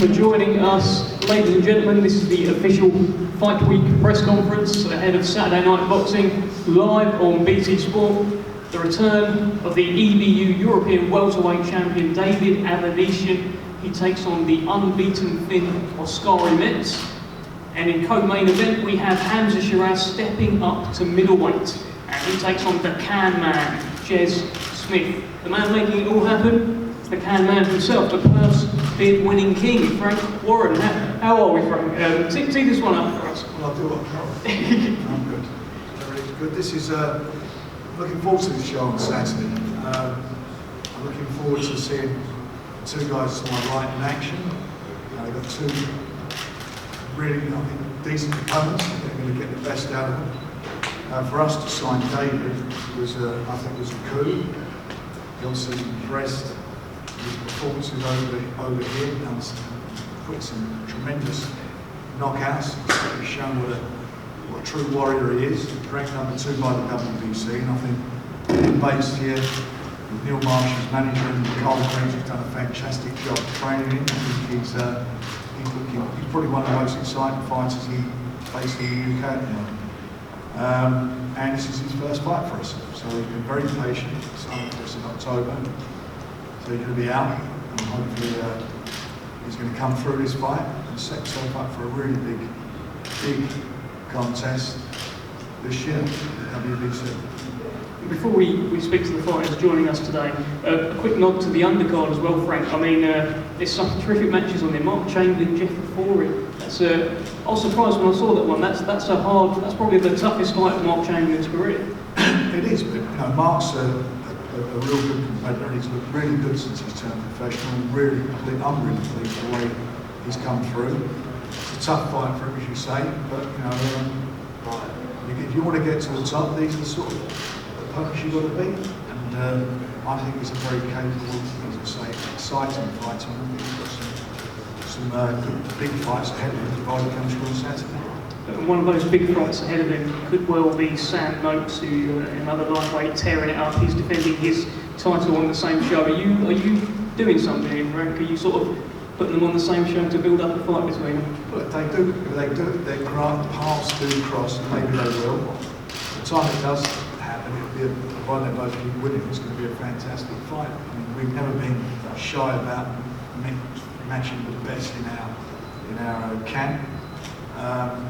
for joining us. Ladies and gentlemen, this is the official Fight Week press conference ahead of Saturday Night Boxing, live on BT Sport. The return of the EBU European welterweight champion David Avanesyan. He takes on the unbeaten Finn Oskari Metz. And in co-main event, we have Hamzah Sheeraz stepping up to middleweight. And he takes on the can man, Jez Smith. The man making it all happen, the can man himself, the Klaus bid-winning king, Frank Warren. How are we, Frank? Tee this one up for us. Well, I'll do what I can. I'm good. Very good. This is, looking forward to this show on Saturday. I'm looking forward to seeing two guys to my right in action. They've got two really, I think, decent opponents. I think they're going to get the best out of them. For us to sign David was, I think, was a coup. He also impressed his performances over here and put some tremendous knockouts. He's shown what a true warrior he is. Ranked number 2 by the WBC, and I think being based here with Neil Marshall's manager and Carl Green's has done a fantastic job training him. I think he's probably one of the most exciting fighters he faced in the UK at the moment. And this is his first fight for us, so he's been very patient. He's signed for us in October, so he's going to be out, and hopefully he's going to come through this fight and set himself up for a really big contest this year at WBC. Before we speak to the fighters joining us today, a quick nod to the undercard as well, Frank. I mean, there's some terrific matches on there. Mark Chamberlain, Jeff Fourie. I was surprised when I saw that one. That's probably the toughest fight of Mark Chamberlain's career. It is, but Mark's a real good competitor. He's looked really good since he's turned professional. I'm really pleased with the way he's come through. It's a tough fight for him, as you say, but if you want to get to the top, these are the sort of opponents you've got to beat. And I think he's a very capable, as I say, exciting fighter. I think he's got some good big fights ahead of him before he comes through on Saturday. And one of those big fights ahead of him could well be Sam Noakes, who another lightweight tearing it up. He's defending his title on the same show. Are you doing something here, Frank? Are you sort of putting them on the same show to build up a fight between them? Well, if they do, their paths do cross, and maybe they will. The time it does happen, provided they're both winning, it's going to be a fantastic fight. I mean, we've never been shy about matching the best in our camp.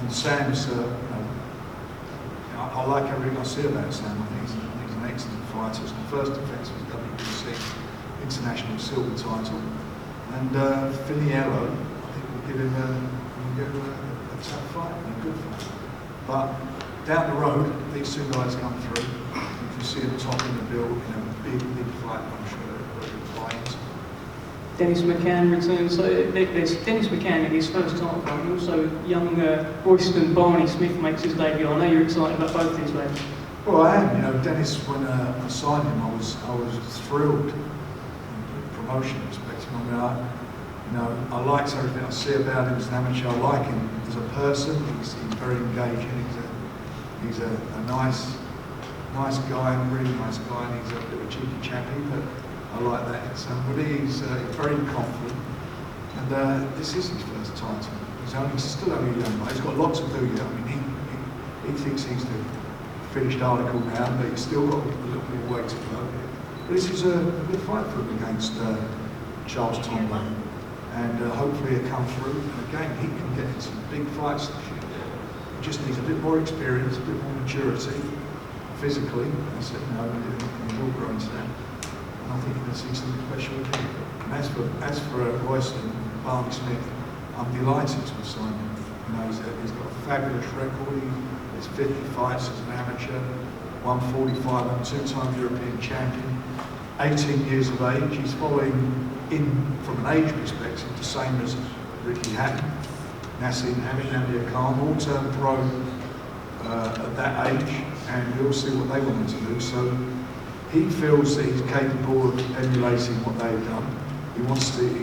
Sam's, I like everything I see about Sam. I think he's an excellent fighter. It's the first defence of the WBC international silver title. And Finiello, I think will give him a tough fight and a good fight. But down the road, these two guys come through. You can see them top in the bill in a big fight. I'm sure they're good fights. Dennis McCann returns. So there's Dennis McCann in his first title fight, and also young Royston Barney Smith makes his debut. I know you're excited about both these lads. Well, I am. Dennis, when I signed him, I was thrilled. Promotion perspective. I liked everything I see about him as an amateur. I like him as a person. He's very engaging. He's a nice guy, a really nice guy, and he's a bit of a cheeky chappy, but I like that. But he's very confident, and this is his first title. He's still only young, but he's got a lot to do yet. I mean, he thinks he's the finished article now, but he's still got a little bit of way to go. But this is a good fight for him against Charles Tomlin, and hopefully he'll come through. And again, he can get into some big fights this year. He just needs a bit more experience, a bit more maturity, physically. He's all grown to that. I think you can see something special with him. And as for Royston Barney Smith, I'm delighted to have signed him. He's got a fabulous record. He's 50 fights as an amateur, 145 and 2-time European champion, 18 years of age. He's following in, from an age perspective, the same as Ricky Hatton, Nassim Hamid Khan, all turned pro at that age, and we'll see what they want him to do. So he feels that he's capable of emulating what they've done.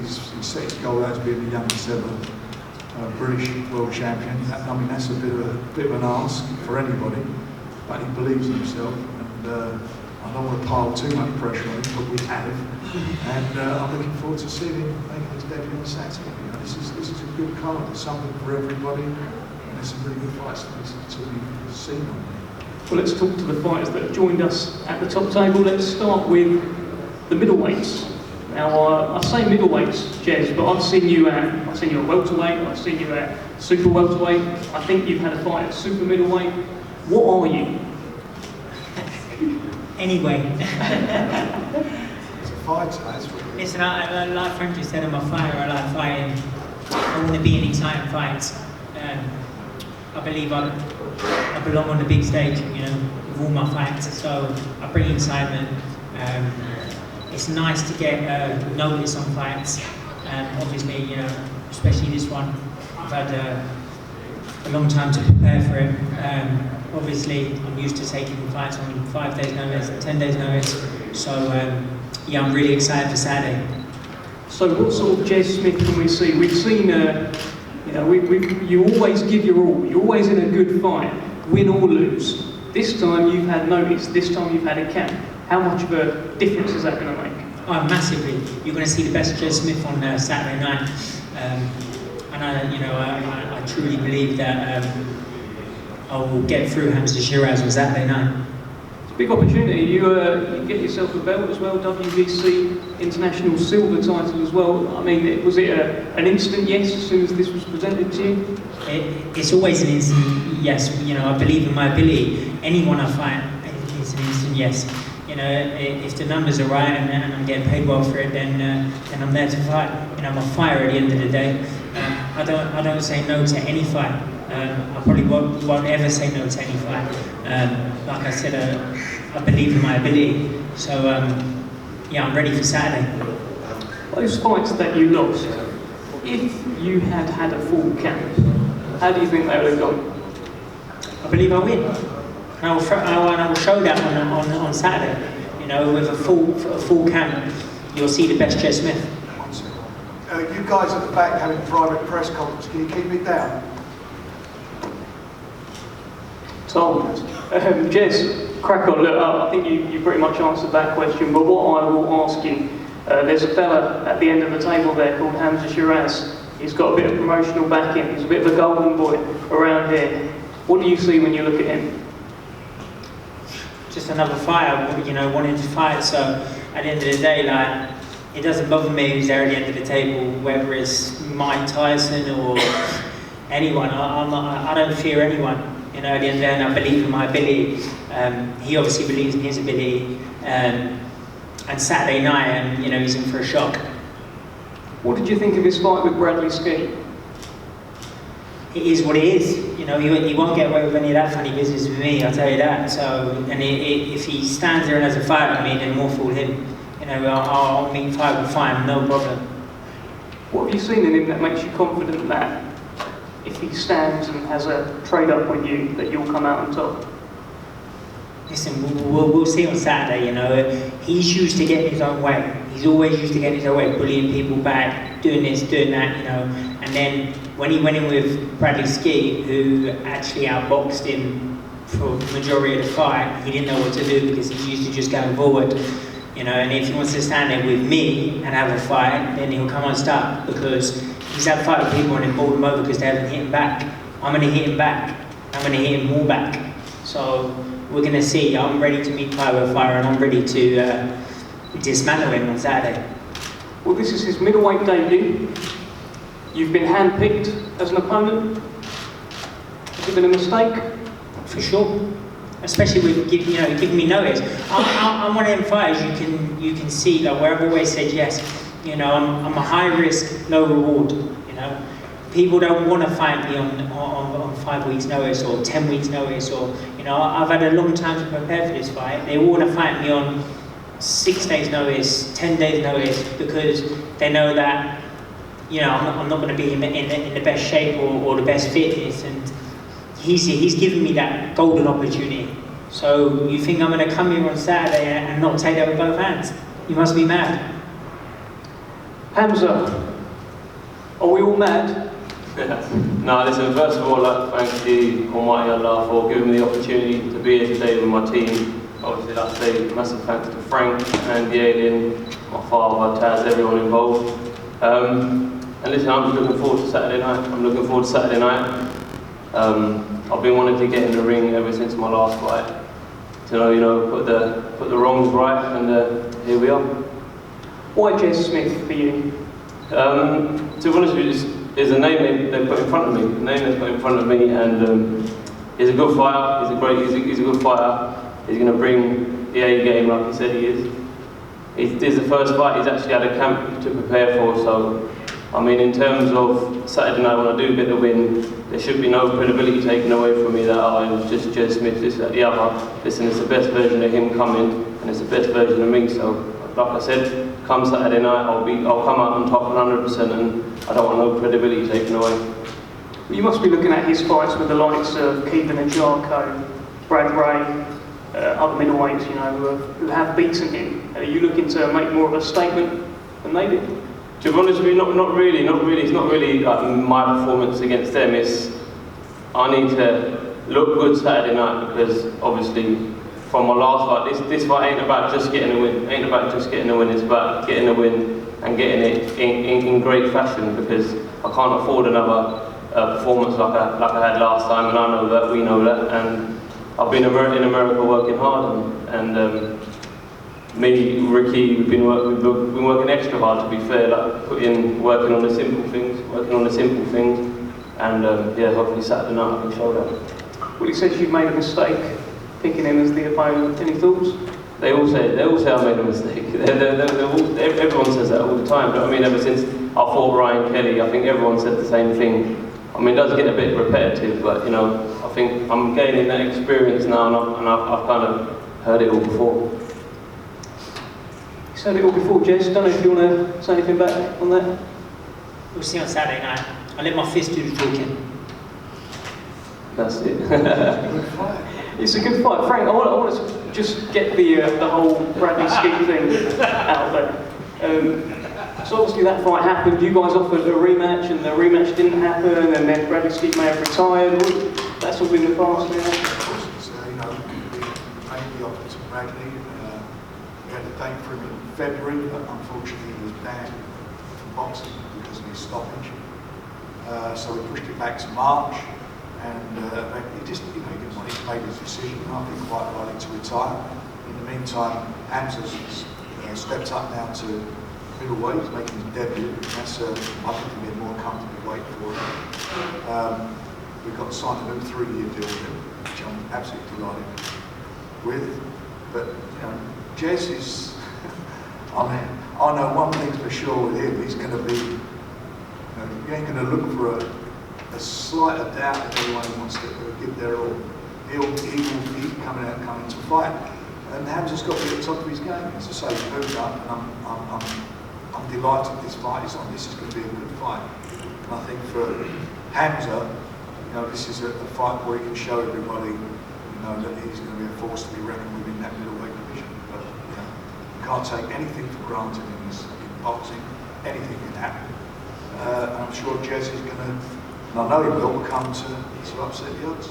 He's set his goal as being the youngest ever British world champion. That's a bit of an ask for anybody, but he believes in himself, and I don't want to pile too much pressure on him, but we have. And I'm looking forward to seeing him making his debut on Saturday. You know, this is a good card. There's something for everybody, and there's some really good fights to be seen on there. Well, let's talk to the fighters that have joined us at the top table. Let's start with the middleweights. Now, I say middleweights, Jez, but I've seen you at welterweight, I've seen you at super welterweight. I think you've had a fight at super middleweight. What are you? Anyway. It's a fight, that's what it is. Listen, like Frank just said, I'm a fighter. I like fighting. I want to be in exciting fights. I believe I belong on the big stage, you know, with all my fights. So I bring excitement. It's nice to get notice on fights. Obviously, you know, especially this one, I've had a long time to prepare for it. Obviously, I'm used to taking fights on 5 days notice, 10 days notice. So, yeah, I'm really excited for Saturday. So what sort of Jez Smith can we see? We've seen, you know, you always give your all. You're always in a good fight, win or lose. This time you've had notice, this time you've had a camp. How much of a difference is that going to make? Oh, massively. You're going to see the best Jez Smith on Saturday night. And I truly believe that I will get through Hamzah Sheeraz on Saturday night. It's a big opportunity. You get yourself a belt as well, WBC International Silver title as well. I mean, was it an instant yes as soon as this was presented to you? It's always an instant yes. You know, I believe in my ability. Anyone I fight, it's an instant yes. You know, if the numbers are right and I'm getting paid well for it, then I'm there to fight. You know, I'm a fighter at the end of the day. I don't say no to any fight. I probably won't ever say no to any fight. Like I said, I believe in my ability. So, yeah, I'm ready for Saturday. Those fights that you lost, if you had had a full camp, how do you think they would have gone? I believe I win. And I will show that on Saturday. You know, with a full camp, you'll see the best Jez Smith. One second. You guys at the back having private press conference, can you keep me down? Tom, Jez, crack on. Look, I think you pretty much answered that question, but what I will ask you, there's a fella at the end of the table there called Hamzah Sheeraz. He's got a bit of promotional backing. He's a bit of a golden boy around here. What do you see when you look at him? Just another fighter, you know, wanting to fight. So at the end of the day, like, it doesn't bother me who's there at the end of the table, whether it's Mike Tyson or anyone. I don't fear anyone. You know, at the end of the day, and I believe in my ability. He obviously believes in his ability. And Saturday night, and you know, he's in for a shock. What did you think of his fight with Bradley Ski? It is what it is. You know, he won't get away with any of that funny business with me, I'll tell you that. So, and if he stands there and has a fight with me, then more fool him. You know, I'll meet fight with fight, no problem. What have you seen in him that makes you confident that if he stands and has a trade-up with you, that you'll come out on top? Listen, we'll see on Saturday, you know. He's used to getting his own way. He's always used to getting his own way, bullying people back, doing this, doing that, you know. And then when he went in with Bradley Ski, who actually outboxed him for the majority of the fight, he didn't know what to do because he's used to just going forward, you know. And if he wants to stand there with me and have a fight, then he'll come unstuck because he's had a fight with people and then bowled them over because they haven't hit him back. I'm going to hit him back. I'm going to hit him more back. So we're going to see. I'm ready to meet fire with fire and I'm ready to dismantle him on Saturday. Well, this is his middleweight debut. You've been handpicked as an opponent. Has it been a mistake? For sure. Especially with giving me notice. I'm one of them fighters you can see, like, where I've always said yes. You know, I'm a high risk, low reward. You know, people don't want to fight me on 5 weeks notice or 10 weeks notice, or you know, I've had a long time to prepare for this fight. They all want to fight me on 6 days notice, 10 days notice, because they know that, you know, I'm not going to be in the best shape or the best fitness, and he's given me that golden opportunity. So you think I'm going to come here on Saturday and not take that with both hands? You must be mad. Hamzah, are we all mad? No, listen, first of all, I'd like to thank the Almighty Allah for giving me the opportunity to be here today with my team. obviously, like I say, massive thanks to Frank and the Alien, my father, Taz, everyone involved. And listen, I'm just looking forward to Saturday night. I'm looking forward to Saturday night. I've been wanting to get in the ring ever since my last fight. To put the wrongs right, and here we are. Why Jez Smith for you? To be honest with you, is a name they put in front of me. The name they put in front of me, and he's a good fighter. He's a good fighter. He's going to bring the A game like he said he is. This is the first fight he's actually had a camp to prepare for. So, I mean, in terms of Saturday night when I do get the win, there should be no credibility taken away from me that it was just Jez Smith, this, that, the other. Listen, it's the best version of him coming, and it's the best version of me. So, like I said, come Saturday night, I'll come out on top 100%, and I don't want no credibility taken away. You must be looking at his fights with the likes of Keegan and Jarko, Brad Ray, other middleweights, who have beaten him. Are you looking to make more of a statement than they did? To be honest with you, not really. It's not really like my performance against them. It's I need to look good Saturday night, because obviously from my last fight, this fight ain't about just getting a win. Ain't about just getting a win. It's about getting a win and getting it in great fashion, because I can't afford another performance like I had last time, and I know that, we know that, and I've been in America working hard, and me, Ricky, we've been working extra hard, to be fair, like working on the simple things, and yeah, hopefully Saturday night I can show that. Well, he says you've made a mistake picking him as the opponent. Any thoughts? They all say I made a mistake. Everyone says that all the time. But I mean, ever since I fought Ryan Kelly, I think everyone said the same thing. I mean, it does get a bit repetitive, but I think I'm gaining that experience now, and I've kind of heard it all before. You said it all before, Jez. Don't know if you want to say anything back on that. We'll see on Saturday night. I'll let my fist do the talking. That's it. Good fight. It's a good fight. Frank, I want to just get the whole Bradley Skeet thing out there. So obviously that fight happened. You guys offered a rematch, and the rematch didn't happen, and then Bradley Skeet may have retired. That's all in the past now. We made the offer to Bradley. We had a date for him in February, but unfortunately he was banned from boxing because of his stoppage. So we pushed it back to March, and he just, he didn't want to make his decision. I think quite likely to retire. In the meantime, Hamzah's stepped up now to middleweight. He's making his debut. That's I think to be a more comfortable weight for him. We've got signed a new 3-year deal with him, which I'm absolutely delighted with. But Jez is. I know one thing's for sure with him. He's going to be. You ain't going to look for a slight of doubt if anyone wants to give their all. He will be coming to fight. And Hamzah's got to be at the top of his game. As I say, he's moved up, and I'm delighted this fight is on. This is going to be a good fight. And I think for Hamzah, this is a fight where he can show everybody, that he's going to be a force to be reckoned with in that middleweight division. But you can't take anything for granted in boxing. Anything can happen. And I'm sure Jez is going to, and I know he will, come to upset the odds.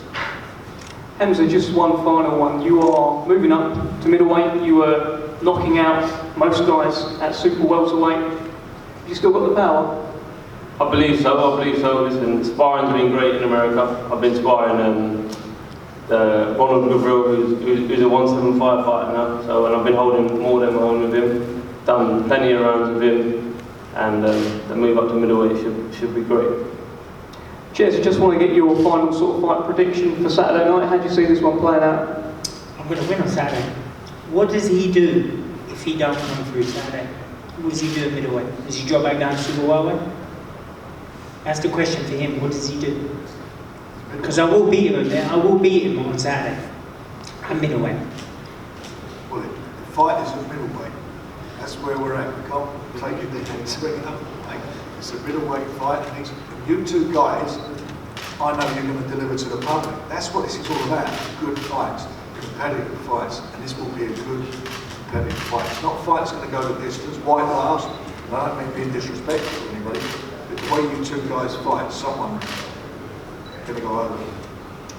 Hamzah, just one final one. You are moving up to middleweight. You were knocking out most guys at super welterweight. You still got the power? I believe so. Listen, sparring's been great in America. I've been sparring Ronald Gabriel, who's a 175 fighter now. And I've been holding more than my own with him. Done plenty of rounds with him, and the move up to middleweight should be great. Jez, I just want to get your final sort of fight prediction for Saturday night. How do you see this one playing out? I'm going to win on Saturday. What does he do if he don't come through Saturday? What does he do at middleweight? Does he drop back down to super welterweight? That's the question for him. What does he do? Because I will beat him there. I will beat him on Saturday. I'm middleweight. Well, the fight is at middleweight. That's where we're at. We can't take it there and swing it up. It's a middleweight fight. And you two guys, I know you're going to deliver to the public. That's what this is all about. Good fights, competitive fights, and this will be a good competitive fight. It's not a fight that's going to go the distance. White glass. And I don't mean being disrespectful to anybody, but the way you two guys fight, someone's going to go over.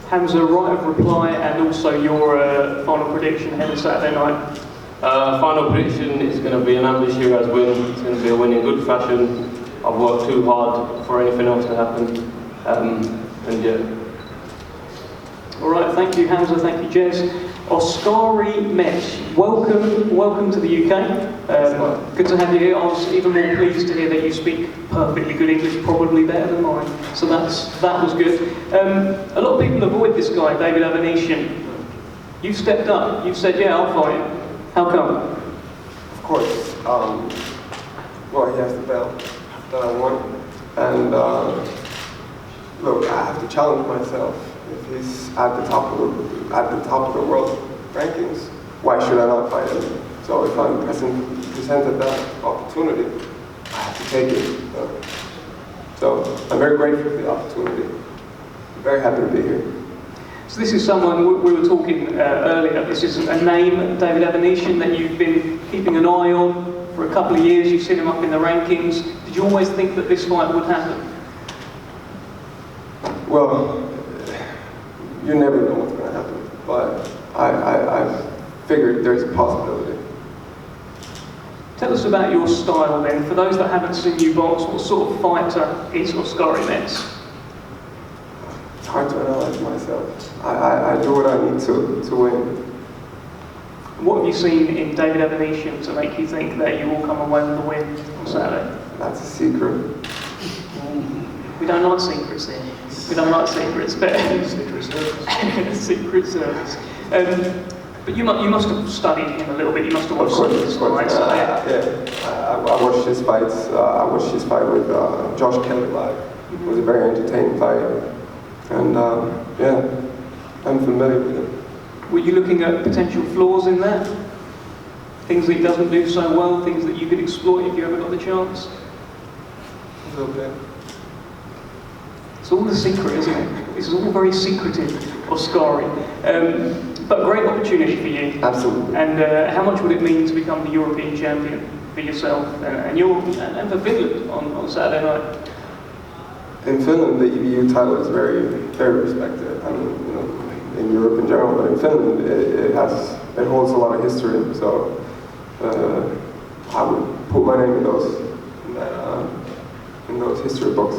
Hamzah, right of reply, and also your final prediction ahead of Saturday night. Final prediction is going to be an Hamzah Sheeraz win. It's going to be a win in good fashion. I've worked too hard for anything else to happen. And yeah. All right, thank you, Hamzah. Thank you, Jez. Oskari Metz, welcome to the UK. Good to have you here. I was even more pleased to hear that you speak perfectly good English, probably better than mine. So that was good. A lot of people avoid this guy, David Avanesyan. You've stepped up. You've said, yeah, I'll fight him. How come? Of course. Well, he has the belt that I want, and look, I have to challenge myself. If he's at the top of the world rankings, why should I not fight him? So if I'm presented that opportunity, I have to take it. So I'm very grateful for the opportunity. I'm very happy to be here. So this is someone, we were talking earlier, this is a name, David Avanesyan, that you've been keeping an eye on for a couple of years. You've seen him up in the rankings. Did you always think that this fight would happen? Well, you never know what's going to happen, but I figured there's a possibility. Tell us about your style then. For those that haven't seen you box, what sort of fighter is Oskari Metz? It's hard to analyze myself. I do what I need to win. What have you seen in David Avanesyan to make you think that you will come away with a win on Saturday? That's a secret. We don't like secrets here. We don't like secrets, but Secret Service. Secret Service. But you must have studied him a little bit. You must have watched some of his fights. I watched his fights. I watched his fight with Josh Kelly live. It was a very entertaining fight, and yeah, I'm familiar with him. Were you looking at potential flaws in that? Things that he doesn't do so well, things that you could exploit if you ever got the chance? A little bit. It's all a secret, isn't it? This is all very secretive, Oskari. But great opportunity for you. Absolutely. And how much would it mean to become the European champion for yourself and for Finland on Saturday night? In Finland, the EBU title is very, very respected. I mean, you know, in Europe in general, but in Finland, it holds a lot of history. So I would put my name in those history books.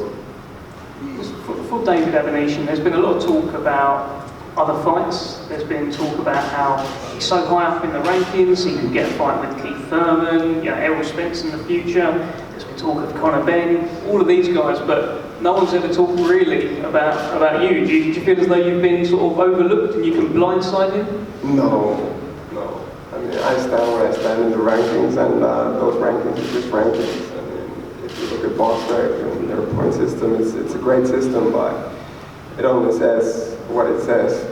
For David Avanesyan, there's been a lot of talk about other fights. There's been talk about how he's so high up in the rankings, he could get a fight with Keith Thurman, Errol Spence in the future. There's been talk of Conor Benn, all of these guys, but no one's ever talked really about you. Do you feel as though you've been sort of overlooked and you can blindside him? No. I mean, I stand where I stand in the rankings, and those rankings are just rankings. I mean, if you look at BoxRec and their point system, it's a great system, but it only says what it says.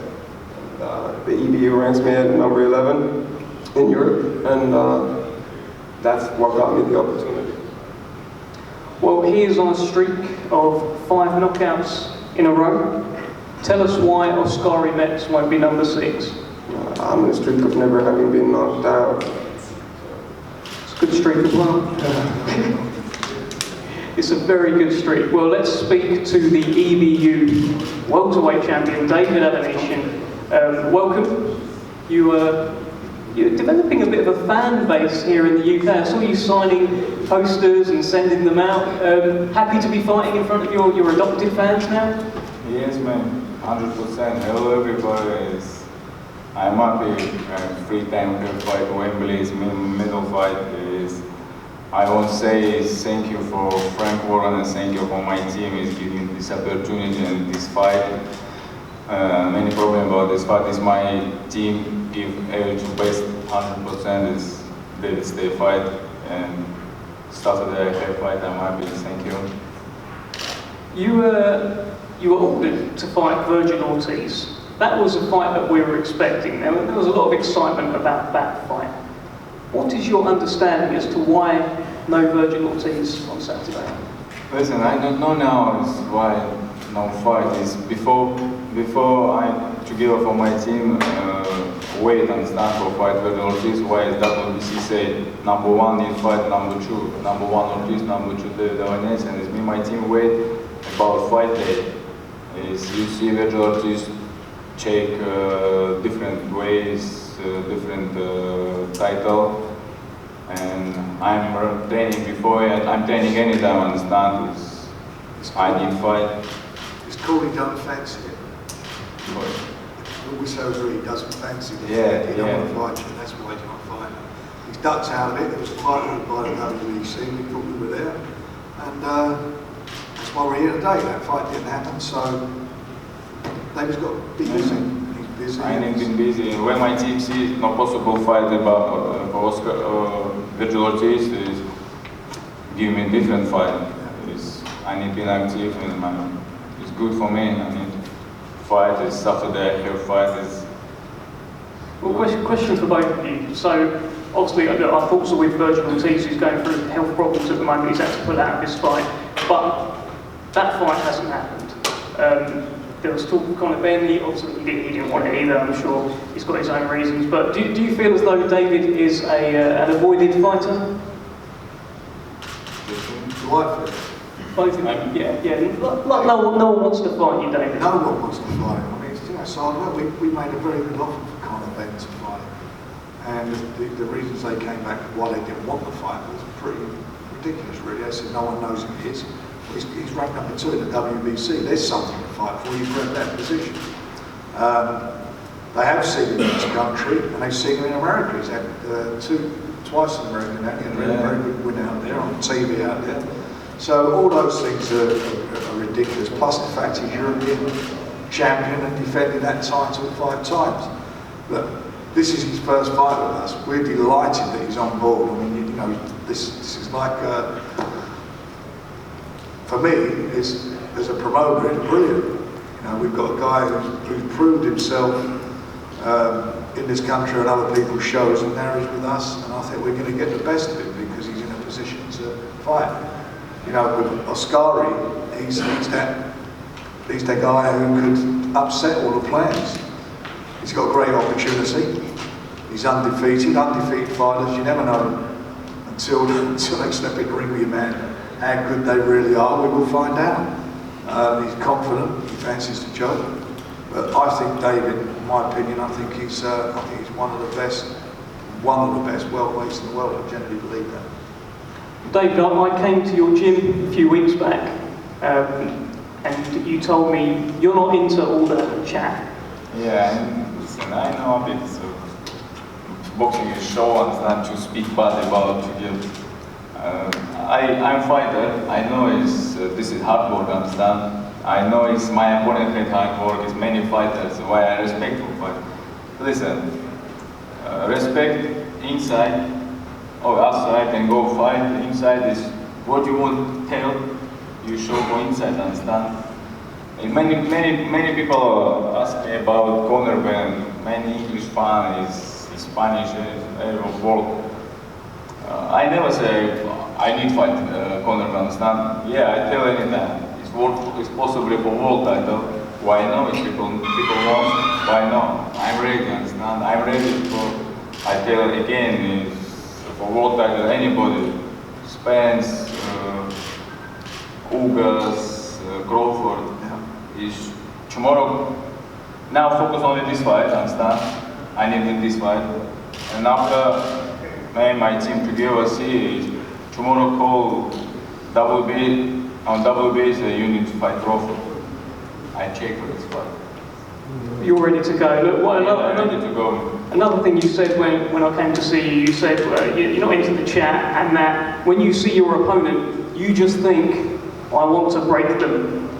The EBU ranks me at number 11 in Europe, and that's what got me the opportunity. Well, he is on a streak of 5 knockouts in a row. Tell us why Oskari Metz won't be number 6. I'm in a streak of never having been knocked down. It's a good streak as well. It's a very good streak. Well, let's speak to the EBU welterweight champion, David Avanesyan. Welcome. You're developing a bit of a fan base here in the UK. I saw you signing posters and sending them out. Happy to be fighting in front of your adopted fans now? Yes, man, 100%. Hello, everybody. I'm happy. Free time to fight Wembley. Is middle fight. I won't say thank you for Frank Warren and thank you for my team is giving me this opportunity and this fight. Many problem about this fight is my team give everything best 100% is they fight, and Saturday I have fight. I'm happy. Thank you. You were ordered to fight Virgil Ortiz. That was a fight that we were expecting. There was a lot of excitement about that fight. What is your understanding as to why no Virgil Ortiz on Saturday? Listen, I don't know now is why no fight is before I together for my team wait and stand for fight Virgil Ortiz. Why is WBC say number 1 in fight number 2, number 1 Ortiz, number 2 David Avanesyan, and it's me my team wait about fight day. Is you see Virgil Ortiz check different ways, different title. And I'm training before it. I'm training anytime, understand? I need fight. It's cool he don't fancy it. We so agree he doesn't fancy it. Yeah, he don't want to fight you, that's why he's not fighting. He's ducked out of it. There was a fight by the WBC, we thought we were there. And that's why we're here today. That fight didn't happen, so David's got to be busy. He's busy. I ain't been busy. When my team sees no possible fight about for Oscar, Virgil Ortiz is give me a different fight. I need to be active and it's good for me. I need to fight. It's Saturday, I have fight. Well, question for both of you. So, obviously, our thoughts are with Virgil Ortiz, who's going through health problems at the moment. He's had to pull out of this fight, but that fight hasn't happened. There was talk of Conor Bentley. Obviously, he didn't want it either. I'm sure he's got his own reasons. But do you feel as though David is an avoided fighter? Do I feel? Both of them, yeah. Like no one wants to fight you, David. No one wants to fight him. I mean, so we made a very good offer for Conor Bentley to fight him. And the reasons they came back why they didn't want the fight was pretty ridiculous, really. They said no one knows who he is. He's ranked number 2 in the WBC. There's something to fight for. You've got that position. They have seen him in this country, and they've seen him in America. He's had twice in America now. He had a very good win out there, on TV out there. So all those things are ridiculous. Plus the fact he's European champion and defended that title 5 times. Look, this is his first fight with us. We're delighted that he's on board. I mean, you know, this is like, for me, as a promoter, it's brilliant. You know, we've got a guy who's proved himself in this country and other people's shows, and now he's with us, and I think we're going to get the best of him because he's in a position to fight. You know, with Oskari, he's that guy who could upset all the plans. He's got a great opportunity. He's undefeated fighters. You never know until they step in the ring with your man how good they really are. We will find out. He's confident. He fancies the job. But I think David, in my opinion, I think he's one of the best welterweights in the world. I generally believe that. David, I came to your gym a few weeks back, and you told me you're not into all the chat. Yeah, listen, I know a bit. So boxing is show and not to speak bad about to give. I'm a fighter. I know this is hard work. Understand? I know it's my opponent had hard work. It's many fighters. Why I respect them. But listen, respect inside. Or outside and go fight. Inside is what you want to tell. You show go inside. Understand? And many people ask me about Conor when many English fans is Spanish world. I never say I need fight Conor. Understand? Yeah, I tell anytime it's possibly for world title. Why not? If people want, why not? I'm ready. Understand? I'm ready for. I tell again. For world title, anybody, Spence, Ugas, Crawford, is tomorrow. Now focus on this fight, understand? I need win this fight. And after my team together see tomorrow call WB, on WB you need to fight Crawford. I check for this fight. You're ready to go. Look, ready to go. Another thing you said when I came to see you, you said you're not into the chat, and that when you see your opponent, you just think, I want to break them.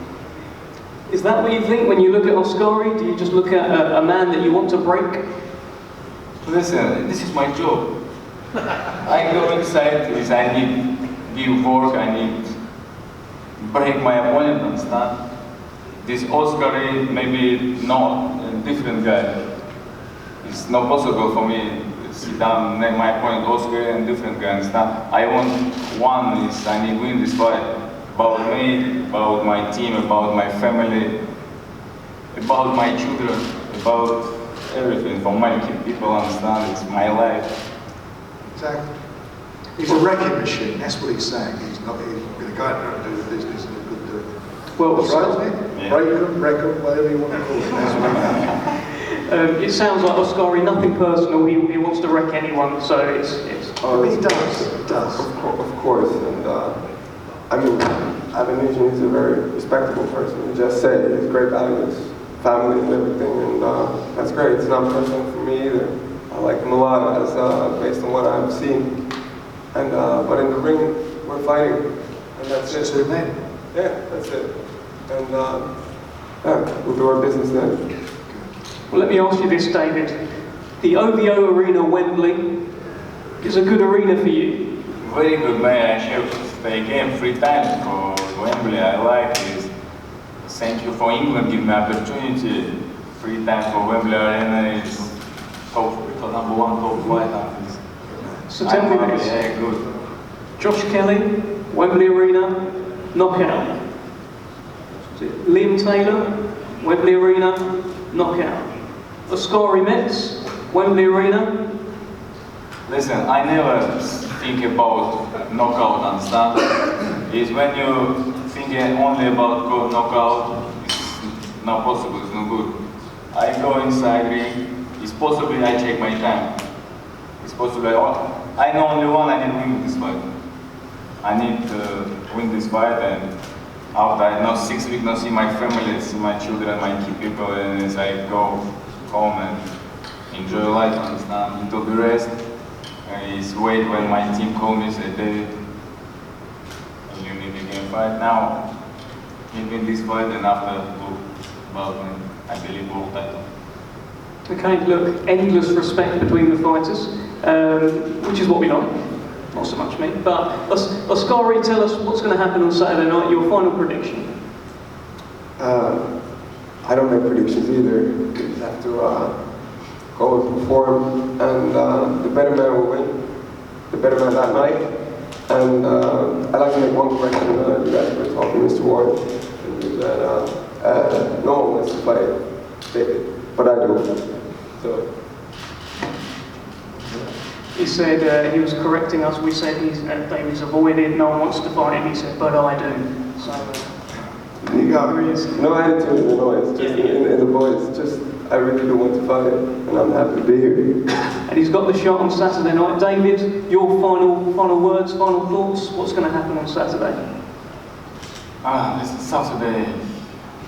Is that what you think when you look at Oskari? Do you just look at a man that you want to break? Listen, this is my job. I go inside, I need give work, I need break my opponent, understand? This Oskari maybe not a different guy. It's not possible for me to sit down next my opponent Oskari and different guy, understand? I want one is I need to win this fight. About me, about my team, about my family, about my children, about everything. For my people understand it's my life. Exactly. He's a wrecking machine, that's what he's saying. He's going to go out there and do the business and he's good to do it. Well, That's right, isn't it? Yeah. Break them, wreck them, whatever you want to call it. it sounds like Oskari, nothing personal. He wants to wreck anyone, so it's. Oh, He does. Of course, and I mean, Avanesyan is a very respectable person. He just said he has great values, family and everything, and that's great. It's not personal for me either. I like him a lot as based on what I've seen. And but in the ring, we're fighting, and that's it. Two men. Yeah, that's it. And yeah, we'll do our business then. Well, let me ask you this, David. The OVO Arena, Wembley, is a good arena for you. Very good, man. I have again 3 times for Wembley. I like this. Thank you for England giving me opportunity. 3 times for Wembley Arena is top number 1 top flight. So tell me this. Yeah, good. Josh Kelly, Wembley Arena, knockout. Liam Taylor, Wembley Arena, knockout. Oskari Metz, Wembley Arena. Listen, I never think about knockout and stuff. It's when you think only about knockout, it's not possible, it's not good. I go inside ring, it's possible I take my time. It's possible, I know only one, I need to win this fight. I need to win this fight, and after I know 6 weeks not see my family, see my children, my key people, and as I go home and enjoy life, understand, need to be rest. It's wait when my team called me and said, David, you need to get a fight now. You win this fight, and after look about I believe world title. Okay, look, endless respect between the fighters, which is what we like. Not so much me, but Oskari, tell us what's going to happen on Saturday night, your final prediction. I don't make predictions either. You just have to go and perform, and the better man will win. The better man that night. And I'd like to make one correction. You guys were talking, Mr. Warren, and you said no one wants to fight David, but I do. So. He said he was correcting us. We said David's avoided. No one wants to fight him. He said, but I do. So You got here he is. no attitude in the noise, just in the voice. Just I really do want to fight, and I'm happy to be here. And he's got the shot on Saturday night. David, your final words, final thoughts. What's going to happen on Saturday? This is Saturday,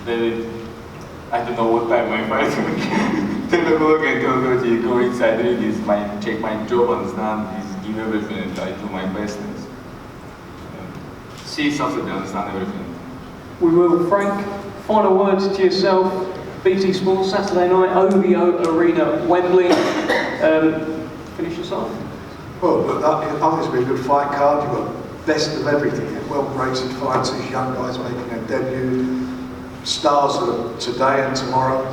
David. I don't know what time my fight will be. 10 o'clock and go inside the ring, check my job, understand, is give everything and I do my best. See Saturday, understand everything. We will. Frank, final words to yourself. BT Sports, Saturday night, OVO Arena, Wembley. Finish us off. Well, look, I think it's been a good fight card. You've got best of everything. Well-rated fighters, young guys making their debut, stars of today and tomorrow.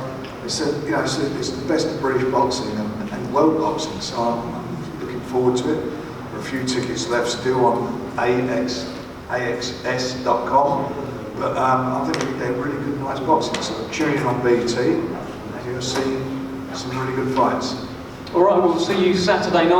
It's the best of British boxing and world boxing, so I'm looking forward to it. There are a few tickets left still on AXS.com, but I think we can get really good night's boxing. So tune in on BT and you'll see some really good fights. All right, we'll see you Saturday night.